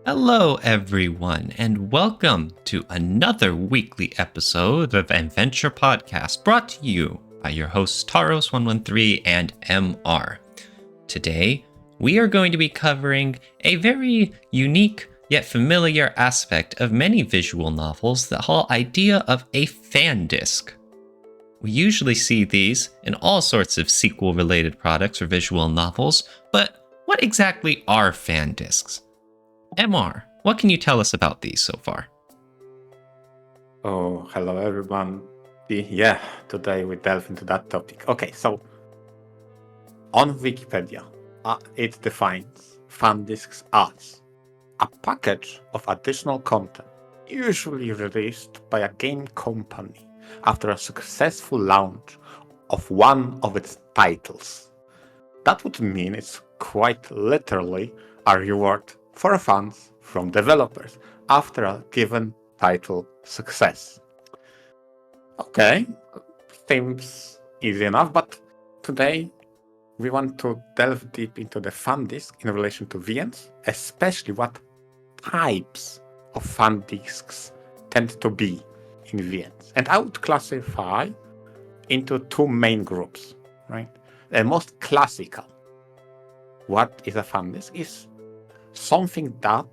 Hello, everyone, and welcome to another weekly episode of VNture Podcast brought to you by your hosts Taros113 and MR. Today, we are going to be covering a very unique yet familiar aspect of many visual novels, the whole idea of a Fandisk. We usually see these in all sorts of sequel-related products or visual novels, but what exactly are Fandisks? MR, what can you tell us about these so far? Oh, hello everyone. Yeah, today we delve into that topic. Okay, so on Wikipedia, it defines Fandisks as a package of additional content, usually released by a game company after a successful launch of one of its titles. That would mean it's quite literally a reward for fans from developers after a given title success. Okay, seems easy enough, but today we want to delve deep into the Fandisk in relation to VNs, especially what types of Fandisks tend to be in VNs. And I would classify into two main groups, right? The most classical, what is a Fandisk, is something that,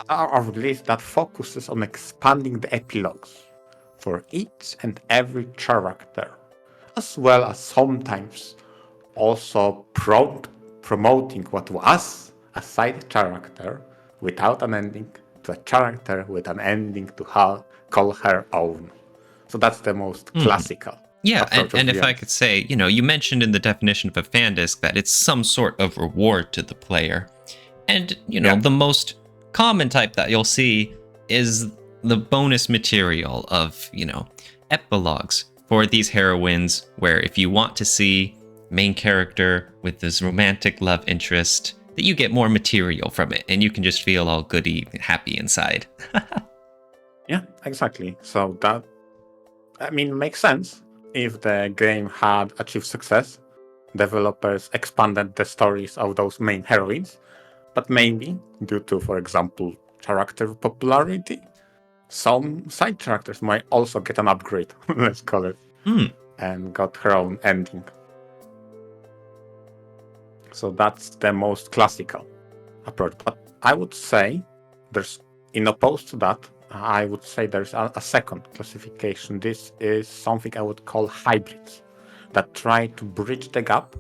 or at least that focuses on expanding the epilogues for each and every character, as well as sometimes also promoting what was a side character without an ending to a character with an ending to call her own. So that's the most classical. Yeah, and if I could say, you mentioned in the definition of a Fandisk that it's some sort of reward to the player. And, the most common type that you'll see is the bonus material of, epilogues for these heroines, where if you want to see main character with this romantic love interest, that you get more material from it, and you can just feel all goody, happy inside. Yeah, exactly. So that, makes sense. If the game had achieved success, developers expanded the stories of those main heroines, but maybe due to, for example, character popularity, some side characters might also get an upgrade, let's call it, and got her own ending. So that's the most classical approach. But I would say in opposed to that, I would say there's a second classification. This is something I would call hybrids that try to bridge the gap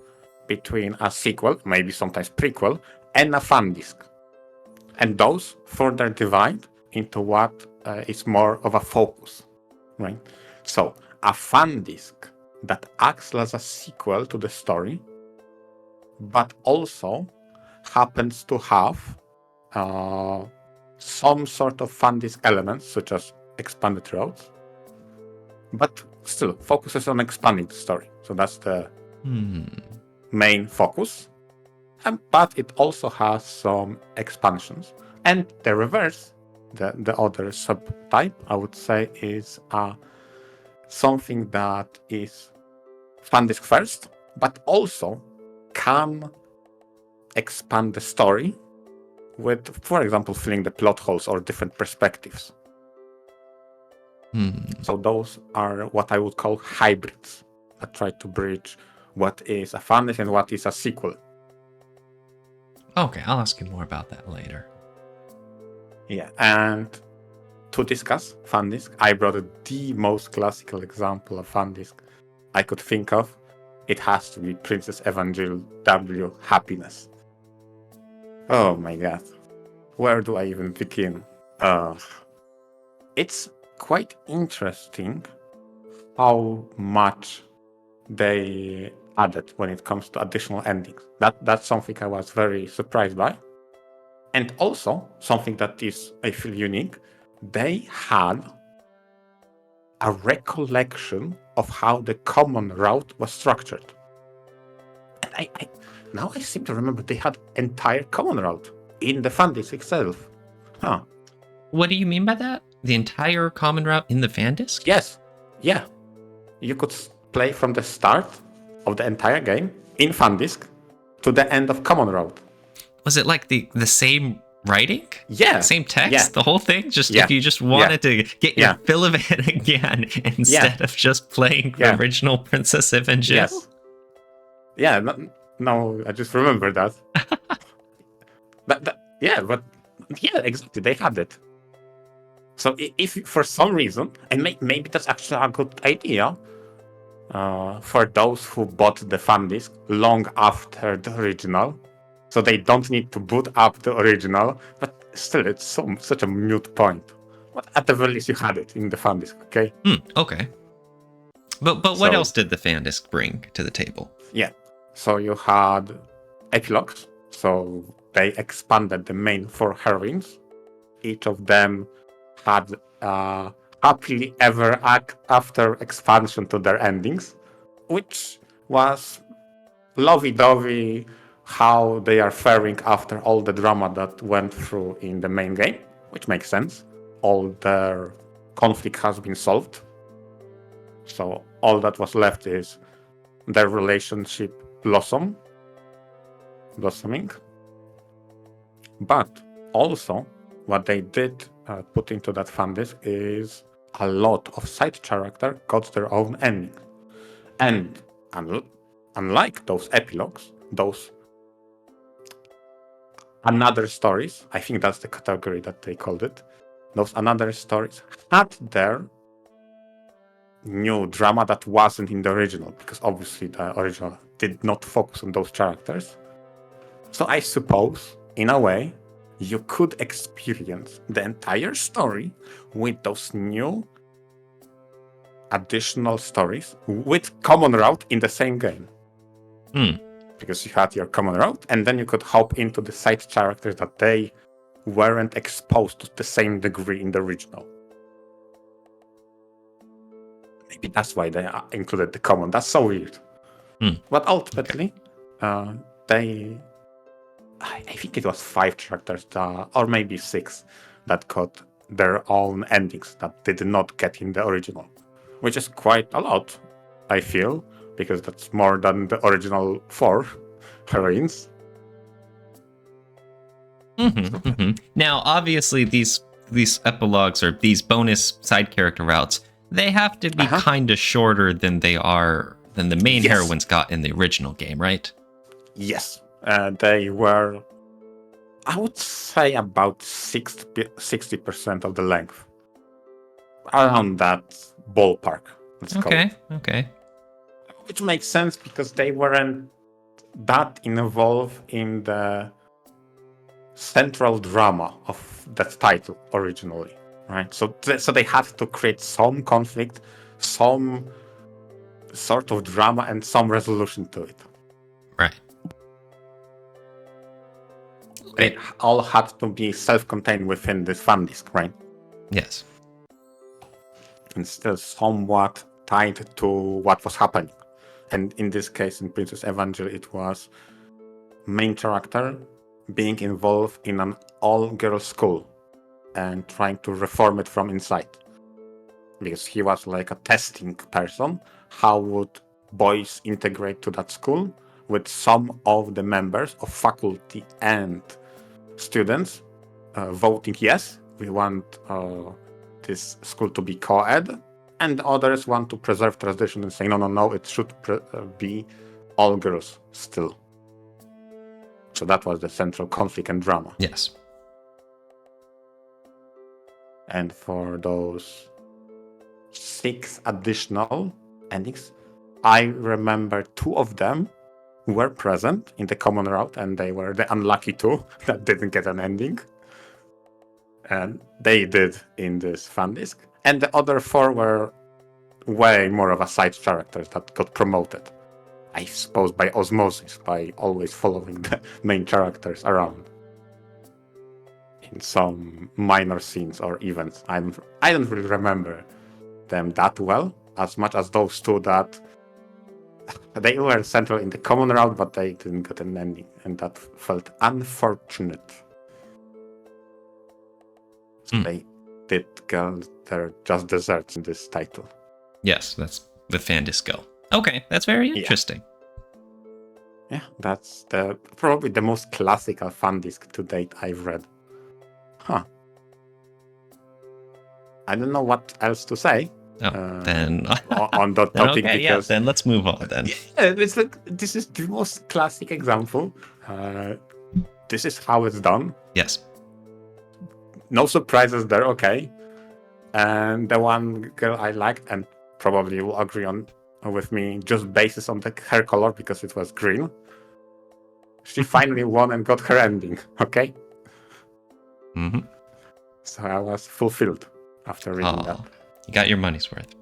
between a sequel, maybe sometimes prequel, and a Fandisk. And those further divide into what is more of a focus, right? So a Fandisk that acts as a sequel to the story, but also happens to have some sort of Fandisk elements, such as expanded roads, but still focuses on expanding the story. So that's the main focus. But it also has some expansions. And the reverse, the other subtype, I would say, is something that is Fandisk first, but also can expand the story with, for example, filling the plot holes or different perspectives. So those are what I would call hybrids that try to bridge what is a Fandisk and what is a sequel. Okay, I'll ask you more about that later. Yeah, and to discuss Fandisk, I brought the most classical example of Fandisk I could think of. It has to be Princess Evangel W. Happiness. Oh my god. Where do I even begin? It's quite interesting how much they added when it comes to additional endings. That's something I was very surprised by. And also, something that is, I feel, unique, they had a recollection of how the common route was structured. And now I seem to remember they had entire common route in the Fandisk itself. Huh. What do you mean by that? The entire common route in the Fandisk? Yes. Yeah. You could play from the start of the entire game in Fandisk to the end of common route. Was it like the same writing? Yeah. Same text, Yeah. the whole thing? Just Yeah. if you just wanted to get your Yeah. fill of it again instead of just playing the original Princess Evangel? Yes. Yeah, no, I just remember that. but exactly, they had it. So if for some reason, and maybe that's actually a good idea, for those who bought the Fandisk long after the original, so they don't need to boot up the original, but still, it's such a mute point. But at the very least, you had it in the Fandisk, okay? Okay. But what else did the Fandisk bring to the table? Yeah. So you had epilogues. So they expanded the main 4 heroines. Each of them had happily ever after expansion to their endings, which was lovey-dovey how they are faring after all the drama that went through in the main game, which makes sense. All their conflict has been solved. So all that was left is their relationship blossoming. But also, what they did put into that fandisk is a lot of side character got their own ending. And unlike those epilogues, those another stories, I think that's the category that they called it, those another stories had their new drama that wasn't in the original, because obviously the original did not focus on those characters. So I suppose, in a way, you could experience the entire story with those new additional stories with common route in the same game. Because you had your common route, and then you could hop into the side characters that they weren't exposed to the same degree in the original. Maybe that's why they included the common. That's so weird. But ultimately, I think it was 5 characters, or maybe 6, that got their own endings that did not get in the original. Which is quite a lot, I feel, because that's more than the original 4 heroines. Now, obviously, these epilogues or these bonus side character routes, they have to be kind of shorter than the main heroines got in the original game, right? Yes, they were, I would say, about 60% of the length. Around that ballpark. Okay. Which makes sense because they weren't that involved in the central drama of that title originally, right? So they had to create some conflict, some sort of drama, and some resolution to it. Right. They all had to be self-contained within this fandisk, right? Yes. And still somewhat tied to what was happening. And in this case, in Princess Evangel, it was main character being involved in an all-girl school and trying to reform it from inside. Because he was like a testing person. How would boys integrate to that school? With some of the members of faculty and students voting yes, we want this school to be co-ed, and others want to preserve tradition and say no, it should be all girls still. So that was the central conflict and drama. Yes. And for those 6 additional endings, I remember 2 of them were present in the common route, and they were the unlucky 2 that didn't get an ending. And they did in this fandisk. And the other 4 were way more of a side characters that got promoted. I suppose by osmosis, by always following the main characters around in some minor scenes or events. I don't really remember them that well, as much as those 2 that they were central in the common route, but they didn't get an ending, and that felt unfortunate. So they did get their just desserts in this title. Yes, that's the Fandisks go. Okay, that's very interesting. Yeah, that's probably the most classical Fandisk to date I've read. Huh. I don't know what else to say. Then on that then topic okay, because then let's move on then. it's like this is the most classic example. This is how it's done. Yes. No surprises there. Okay, and the one girl I liked, and probably will agree on with me, just basis on the hair color because it was green. She finally won and got her ending. Okay, Mm-hmm. so I was fulfilled after reading that. You got your money's worth.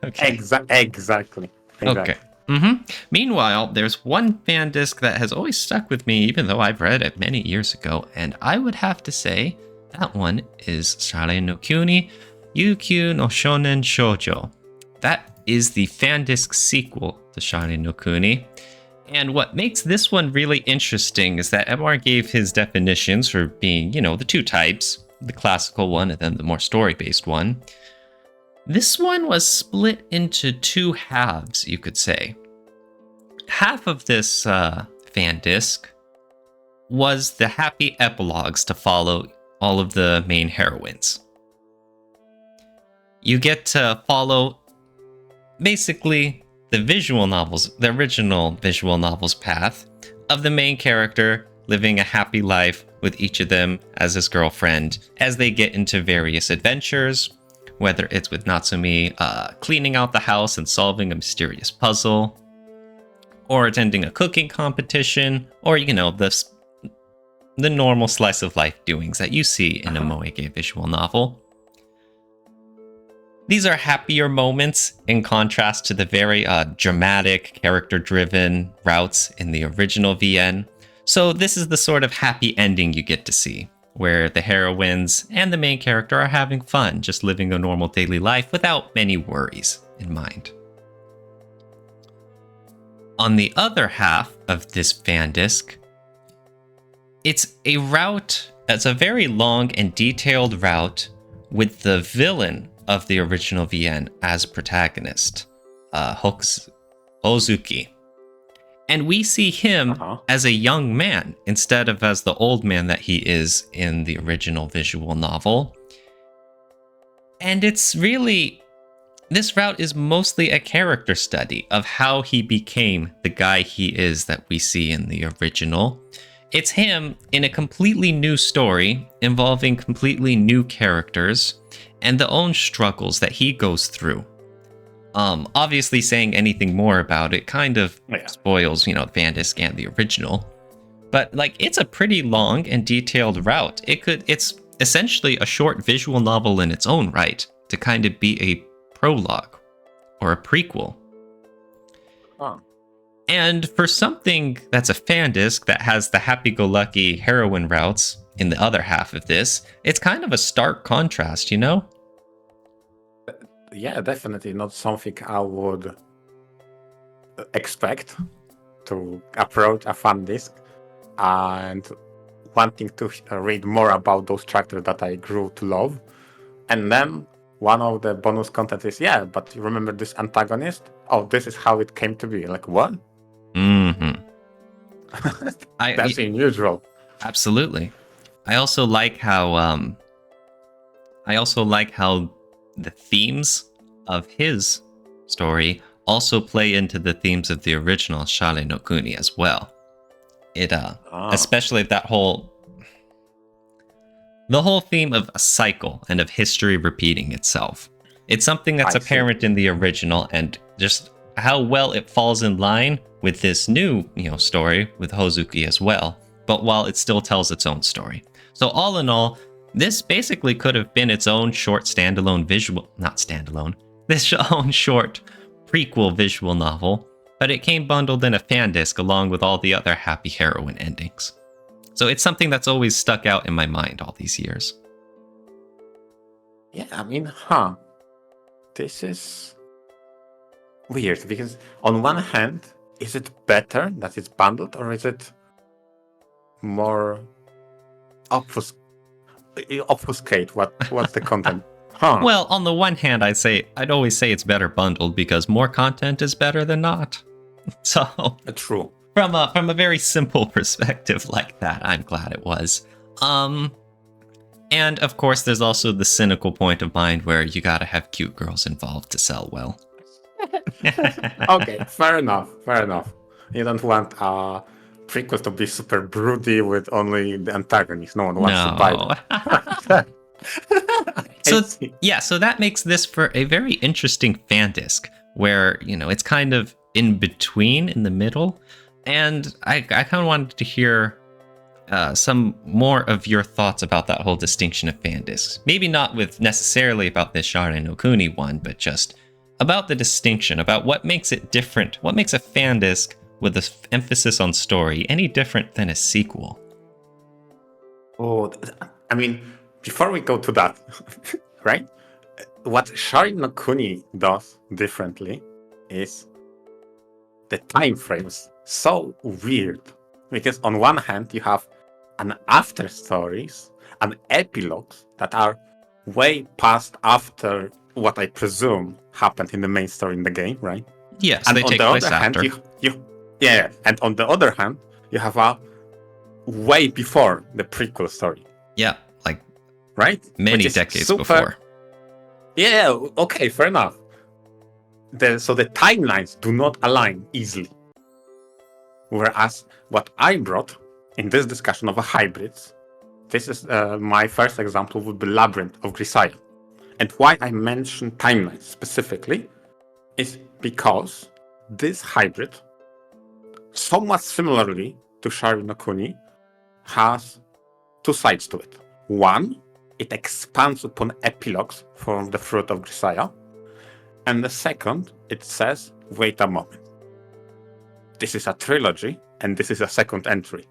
Okay. Exactly. Okay. Mm-hmm. Meanwhile, there's one Fandisk that has always stuck with me, even though I've read it many years ago, and I would have to say that one is Share no Kyuni Yukyu no Shonen Shoujo. That is the Fandisk sequel to Share no Kuni. And what makes this one really interesting is that MR gave his definitions for being, the two types, the classical one and then the more story-based one. This one was split into two halves, you could say. Half of this Fandisk was the happy epilogues to follow all of the main heroines. You get to follow basically the visual novels, the original visual novels path of the main character living a happy life with each of them as his girlfriend as they get into various adventures, whether it's with Natsumi cleaning out the house and solving a mysterious puzzle, or attending a cooking competition, or, the normal slice of life doings that you see in a Mareeck visual novel. These are happier moments in contrast to the very dramatic, character-driven routes in the original VN. So this is the sort of happy ending you get to see, where the heroines and the main character are having fun, just living a normal daily life without many worries in mind. On the other half of this Fandisk, it's a very long and detailed route with the villain of the original VN as protagonist, Hozuki. And we see him as a young man instead of as the old man that he is in the original visual novel. And this route is mostly a character study of how he became the guy he is that we see in the original. It's him in a completely new story involving completely new characters and the own struggles that he goes through. Obviously saying anything more about it kind of spoils, Fandisk and the original. But it's a pretty long and detailed route. It's essentially a short visual novel in its own right to kind of be a prologue or a prequel. And for something that's a Fandisk that has the happy-go-lucky heroine routes in the other half of this, it's kind of a stark contrast, Yeah, definitely not something I would expect to approach a Fandisk, and wanting to read more about those characters that I grew to love. And then one of the bonus content is, but you remember this antagonist? Oh, this is how it came to be. Like, what? Mm-hmm. That's unusual. Absolutely. I also like how the themes of his story also play into the themes of the original Share no Kuni as well. It especially the whole theme of a cycle and of history repeating itself. It's something that's apparent in the original, and just how well it falls in line with this new, story with Hozuki as well, but while it still tells its own story. So all in all, this basically could have been its own short this own short prequel visual novel, but it came bundled in a Fandisk along with all the other happy heroine endings. So it's something that's always stuck out in my mind all these years. Yeah, this is weird, because on one hand, is it better that it's bundled, or is it more obfuscate what's the content? Well, on the one hand, I'd always say it's better bundled because more content is better than not. So true. From a very simple perspective like that, I'm glad it was. And And of course, there's also the cynical point of mind where you gotta have cute girls involved to sell well. Okay, fair enough. You don't want prequels to be super broody with only the antagonist. No one wants to buy them. So that makes this for a very interesting Fandisk, where, it's kind of in between, in the middle. And I kind of wanted to hear some more of your thoughts about that whole distinction of Fandisks. Maybe not with necessarily about this Share no Kuni one, but just about the distinction, about what makes it different. What makes a Fandisk with an emphasis on story any different than a sequel? Oh, I mean, before we go to that, right? What Share no Kuni does differently is the time frames. So weird. Because on one hand, you have an after stories and epilogues that are way past after what I presume happened in the main story in the game, right? Yes, and they take place after. And on the other hand, you have a way before the prequel story. Yeah, like right? Many decades before. Yeah, okay, fair enough. So the timelines do not align easily. Whereas what I brought in this discussion of a hybrids, this is my first example would be Labyrinth of Grisaya. And why I mention timelines specifically is because this hybrid, somewhat similarly to Share no Kuni, has two sides to it. One, it expands upon epilogues from the Fruit of Grisaya. And the second, it says, wait a moment. This is a trilogy, and this is a second entry.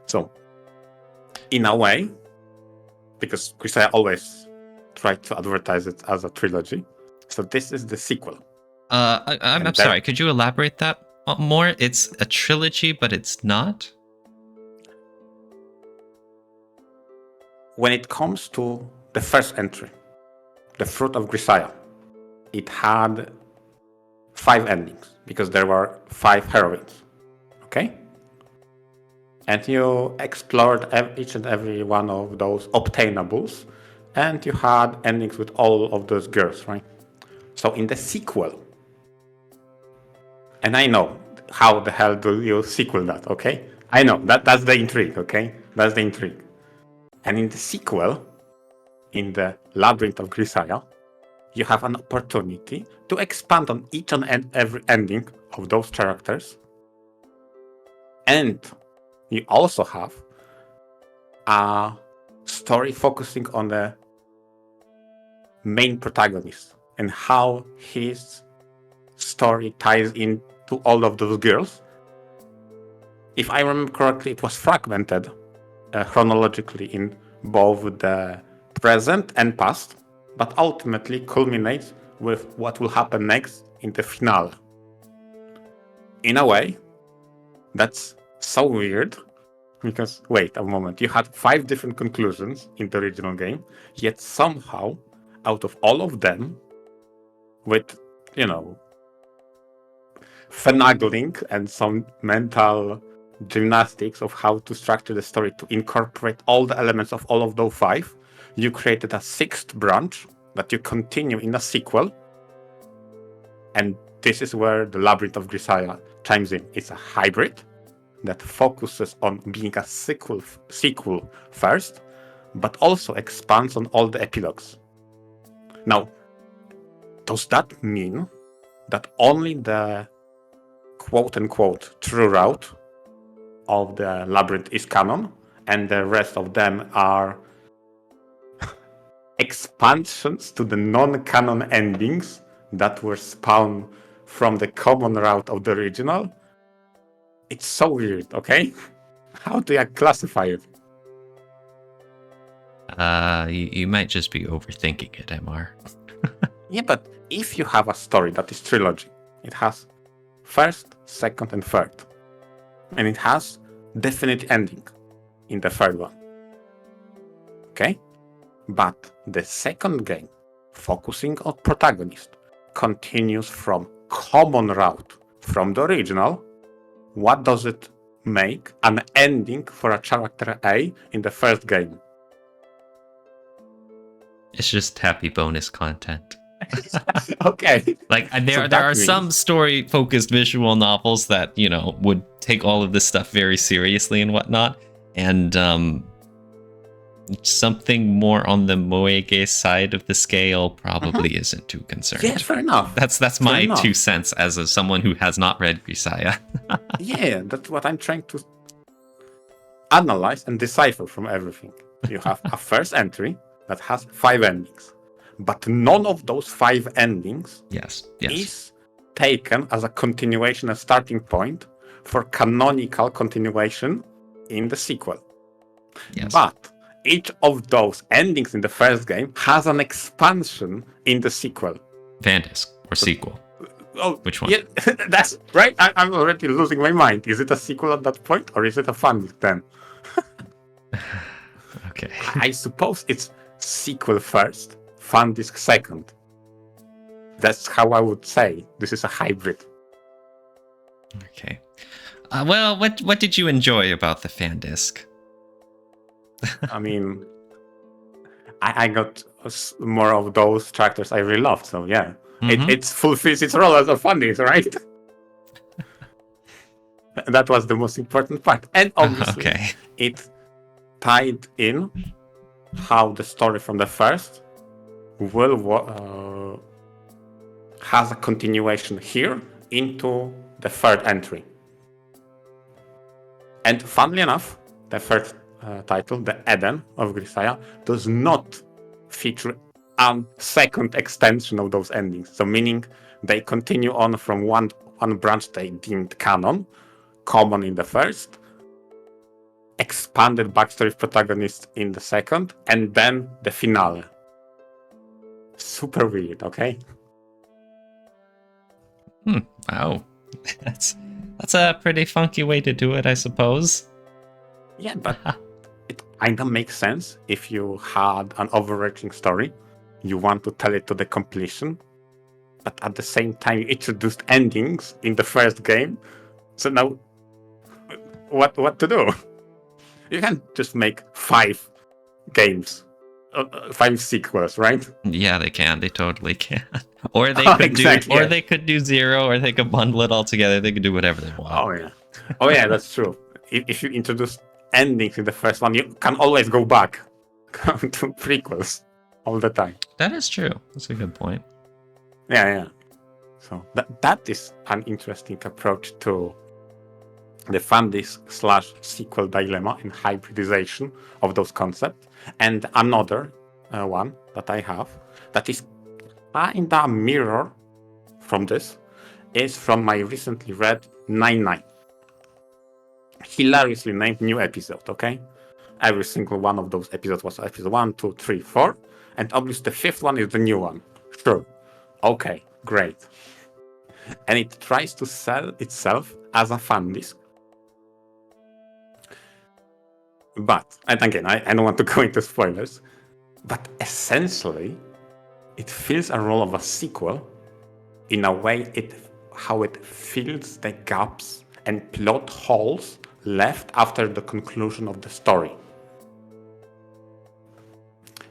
So, in a way, because Grisaya always tried to advertise it as a trilogy, so this is the sequel. I'm sorry, could you elaborate that more? It's a trilogy, but it's not? When it comes to the first entry, the Fruit of Grisaya, it had 5 endings, because there were 5 heroines. Okay? And you explored each and every one of those obtainables, and you had endings with all of those girls, right? So in the sequel, and I know how the hell do you sequel that, okay? I know, that's the intrigue, okay? That's the intrigue. And in the sequel, in the Labyrinth of Grisaya, you have an opportunity to expand on each and every ending of those characters. And you also have a story focusing on the main protagonist and how his story ties into all of those girls. If I remember correctly, it was fragmented chronologically in both the present and past, but ultimately culminates with what will happen next in the finale. In a way, that's so weird, because wait a moment, you had 5 different conclusions in the original game, yet somehow, out of all of them, with, finagling and some mental gymnastics of how to structure the story to incorporate all the elements of all of those 5, you created a 6th branch that you continue in a sequel. And this is where the Labyrinth of Grisaya chimes in. It's a hybrid that focuses on being a sequel first, but also expands on all the epilogues. Now, does that mean that only the quote-unquote true route of the Labyrinth is canon, and the rest of them are expansions to the non-canon endings that were spawned from the common route of the original? It's so weird, okay? How do I classify it? You might just be overthinking it, MR. Yeah, but if you have a story that is trilogy, it has first, second, and third. And it has definite ending in the third one. Okay? But the second game, focusing on protagonist, continues from common route from the original. What does it make an ending for a character A in the first game? It's just happy bonus content. Okay. Like So there that are means- some story focused visual novels that, you know, would take all of this stuff very seriously and whatnot. And something more on the Mareeck side of the scale probably isn't too concerning. Yeah, fair enough. That's Fair my enough. 2 cents as someone who has not read Grisaya. Yeah, that's what I'm trying to analyze and decipher from everything. You have a first entry that has 5 endings, but none of those 5 endings Yes. is taken as a continuation, a starting point for canonical continuation in the sequel. Yes. But each of those endings in the first game has an expansion in the sequel. Vandisk or sequel. Oh, Which one? Yeah, that's right. I'm already losing my mind. Is it a sequel at that point, or is it a Fandisk then? Okay. I suppose it's sequel first, Fandisk second. That's how I would say this is a hybrid. Okay. Well, what did you enjoy about the Fandisk? I mean, I got more of those characters I really loved. So yeah, it fulfills its role as a Fandisk, right? That was the most important part, and obviously it tied in how the story from the first will has a continuation here into the third entry. And funnily enough, the third title, the Eden of Grisaya, does not feature a second extension of those endings. So meaning they continue on from one branch they deemed canon, common in the first, expanded backstory protagonist in the second, and then the finale. Super weird, okay? Wow. That's a pretty funky way to do it, I suppose. Yeah, but it kind of makes sense if you had an overarching story. You want to tell it to the completion, but at the same time you introduced endings in the first game. So now, what to do? You can't just make 5 games, 5 sequels, right? Yeah, they can. They totally can. Or they could do 0, or they could bundle it all together. They could do whatever they want. Oh yeah, that's true. If you introduce endings in the first one, you can always go back to prequels all the time. That is true. That's a good point. Yeah. So that is an interesting approach to the Fandisk/sequel dilemma and hybridization of those concepts. And another one that I have that is kind of a mirror from this is from my recently read 9-9. Hilariously named new episode, okay? Every single one of those episodes was episode 1, 2, 3, 4. And obviously the 5th one is the new one. Sure. Okay, great. And it tries to sell itself as a Fandisk. But, and again, I don't want to go into spoilers, but essentially, it fills a role of a sequel in a way how it fills the gaps and plot holes left after the conclusion of the story.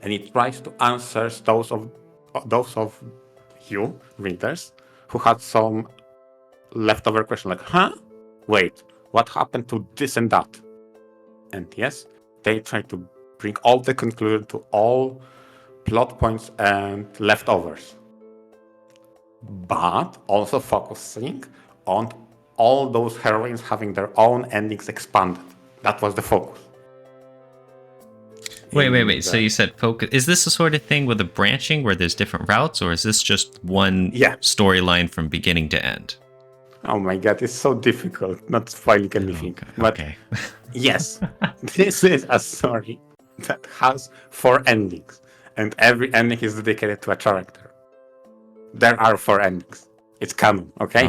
And it tries to answer those of you, readers, who had some leftover question like, wait, what happened to this and that? And yes, they try to bring all the conclusion to all plot points and leftovers, but also focusing on all those heroines having their own endings expanded. That was the focus. Wait. So you said focus. Is this the sort of thing with a branching where there's different routes, or is this just one storyline from beginning to end? Oh my god, it's so difficult not spoiling anything. But yes, this is a story that has 4 endings, and every ending is dedicated to a character. There are 4 endings. It's canon, okay?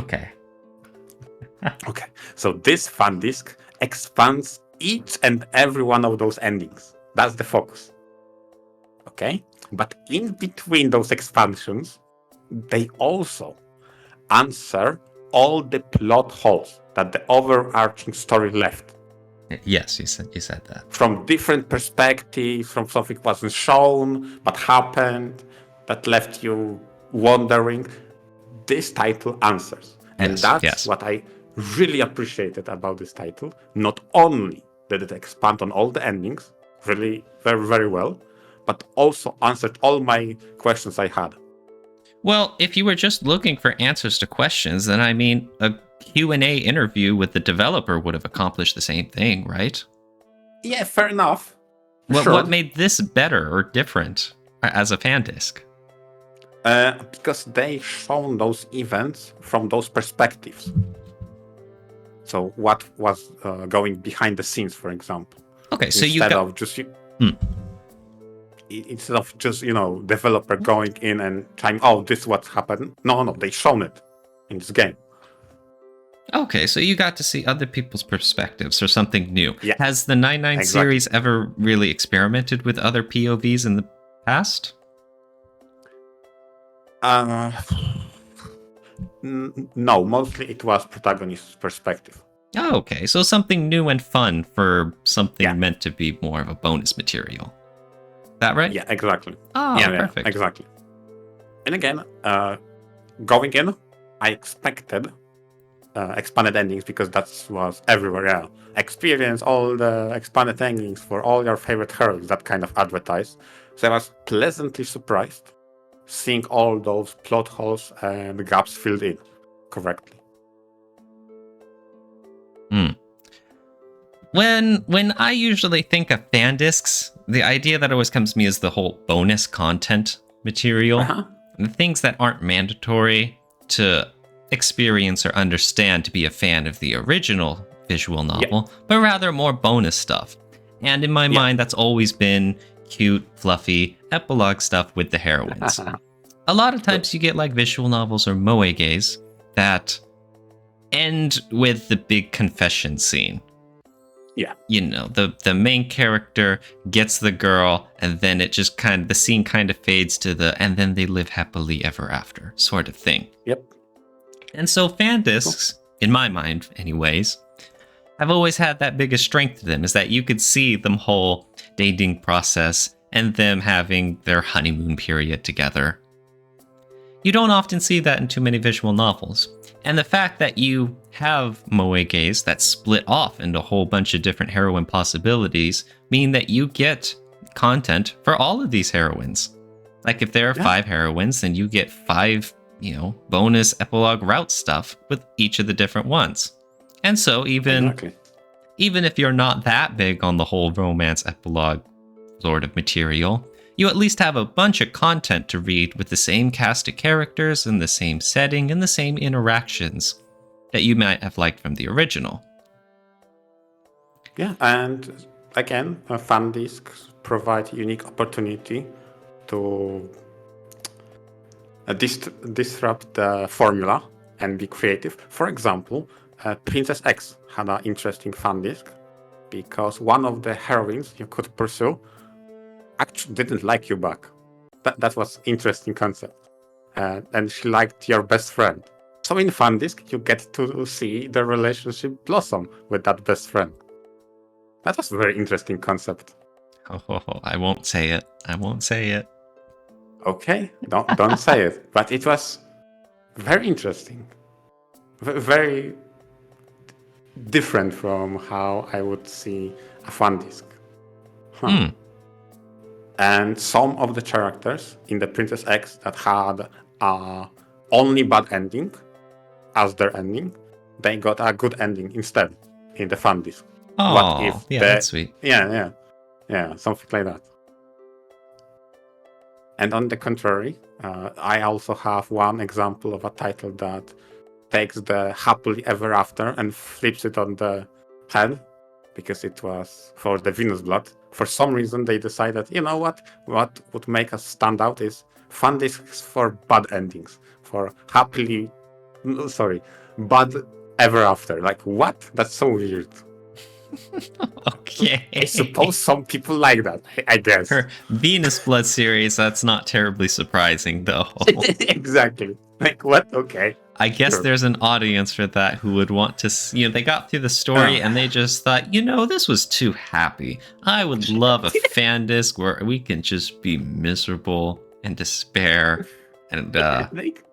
Okay. So this Fandisk expands each and every one of those endings. That's the focus. Okay? But in between those expansions, they also answer all the plot holes that the overarching story left. Yes, you said that. From different perspectives, from something wasn't shown but happened, that left you wondering. This title answers. And that's what I really appreciated about this title. Not only did it expand on all the endings, really very, very well, but also answered all my questions I had. Well, if you were just looking for answers to questions, then I mean, a Q&A interview with the developer would have accomplished the same thing, right? Yeah, fair enough. What made this better or different as a Fandisk? Because they shown those events from those perspectives. So what was going behind the scenes, for example. Okay, so instead of just developer going in and trying, this is what happened. No, they shown it in this game. Okay, so you got to see other people's perspectives or something new. Yeah, has the 9-9 series ever really experimented with other POVs in the past? No, mostly it was protagonist's perspective. Oh, okay, so something new and fun for something meant to be more of a bonus material. That right? Yeah, exactly. Oh, perfect. Yeah, exactly. And again, going in, I expected expanded endings because that was everywhere. Yeah, experience all the expanded endings for all your favorite heroes. That kind of advertised. So I was pleasantly surprised seeing all those plot holes and gaps filled in correctly. When I usually think of Fandisks, the idea that always comes to me is the whole bonus content material. The things that aren't mandatory to experience or understand to be a fan of the original visual novel, but rather more bonus stuff. And in my mind, that's always been cute, fluffy epilogue stuff with the heroines. A lot of times you get like visual novels or moeges that end with the big confession scene. Yeah. You know, the main character gets the girl, and then it just the scene kind of fades to and then they live happily ever after sort of thing. Yep. And so Fandisks, in my mind anyways, have always had that biggest strength to them, is that you could see them whole dating process and them having their honeymoon period together. You don't often see that in too many visual novels. And the fact that you have moeges that split off into a whole bunch of different heroine possibilities mean that you get content for all of these heroines. Like if there are 5 heroines, then you get 5, bonus epilogue route stuff with each of the different ones. And so even if you're not that big on the whole romance epilogue lord of material, you at least have a bunch of content to read with the same cast of characters and the same setting and the same interactions that you might have liked from the original. Yeah, and again, Fandisks provide unique opportunity to disrupt the formula and be creative. For example, Princess X had an interesting Fandisk because one of the heroines you could pursue actually didn't like you back. That was interesting concept. And she liked your best friend. So in Fandisk, you get to see the relationship blossom with that best friend. That was a very interesting concept. I won't say it. Okay, don't say it. But it was very interesting. Very different from how I would see a Fandisk. And some of the characters in the Princess X that had only bad ending as their ending, they got a good ending instead in the Fandisk. Oh, that's sweet. Yeah, something like that. And on the contrary, I also have one example of a title that takes the happily ever after and flips it on the head, because it was for the Venus Blood. For some reason, they decided, what would make us stand out is Fandisks for bad endings, for bad ever after. Like, what? That's so weird. Okay. I suppose some people like that, I guess. For Venus Blood series, that's not terribly surprising, though. Exactly. Like, what? Okay. I guess Sure. there's an audience for that who would want to, they got through the story and they just thought, this was too happy. I would love a Fandisk where we can just be miserable and despair and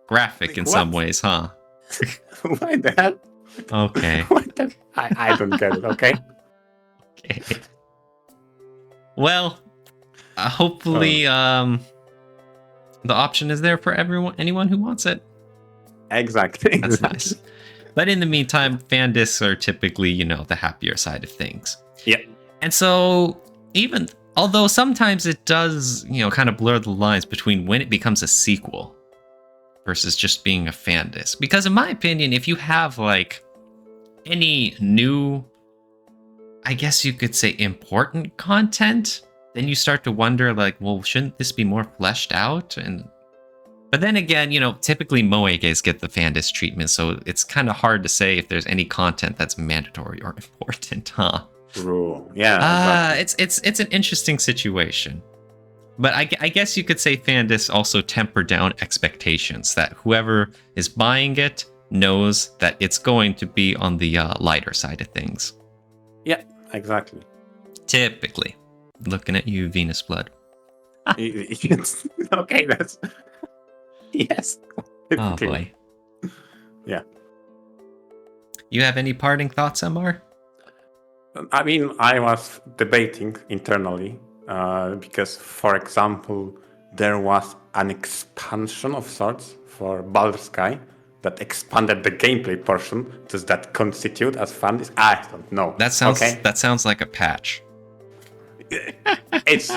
graphic in some ways, huh? Why the hell? Okay. What the? I don't get it. Okay. Okay. Well, hopefully, the option is there for anyone who wants it. Exactly. That's nice. But in the meantime, Fandisks are typically, the happier side of things. Yeah. And so although sometimes it does, kind of blur the lines between when it becomes a sequel versus just being a Fandisk. Because in my opinion, if you have any new, I guess you could say important content, then you start to wonder well, shouldn't this be more fleshed out? But then again, typically Mareeck get the Fandisk treatment, so it's kind of hard to say if there's any content that's mandatory or important, huh? True. Yeah. Exactly. It's an interesting situation. But I guess you could say Fandisks also temper down expectations, that whoever is buying it knows that it's going to be on the lighter side of things. Yeah, exactly. Typically. Looking at you, Venus Blood. Okay, that's... Yes. Oh, boy. Yeah. You have any parting thoughts, MR? I mean, I was debating internally because, for example, there was an expansion of sorts for Baldur's Sky that expanded the gameplay portion. Does that constitute as Fandisk? I don't know. That sounds like a patch. It's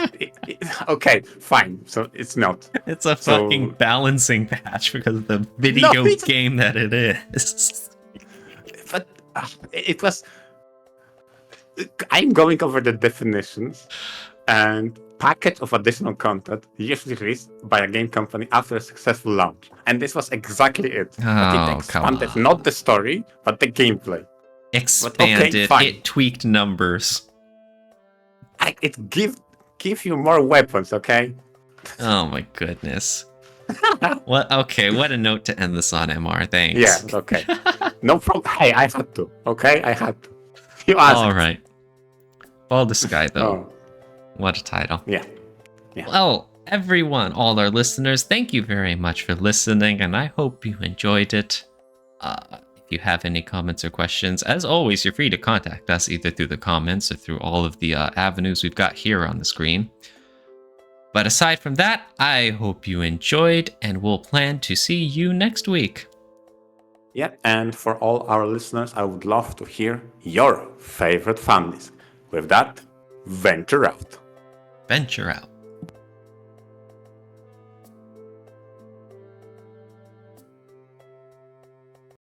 okay, fine. So it's not. It's a fucking balancing patch because of the video game that it is. But it was. I'm going over the definitions, and package of additional content usually released by a game company after a successful launch, and this was exactly it. But it expanded not the story, but the gameplay. Expanded. Okay, it tweaked numbers. It give you more weapons, okay? Oh my goodness. What? Okay, what a note to end this on, MR. Thanks. Yeah, okay. No problem. Hey, I had to, okay? I had to. You asked. All right. Baldur's Sky, though. What a title. Yeah. Well, everyone, all our listeners, thank you very much for listening, and I hope you enjoyed it. If you have any comments or questions, as always, you're free to contact us either through the comments or through all of the avenues we've got here on the screen. But aside from that, I hope you enjoyed, and we'll plan to see you next week. Yeah, and for all our listeners, I would love to hear your favorite Fandisk. With that, VNture out. VNture out.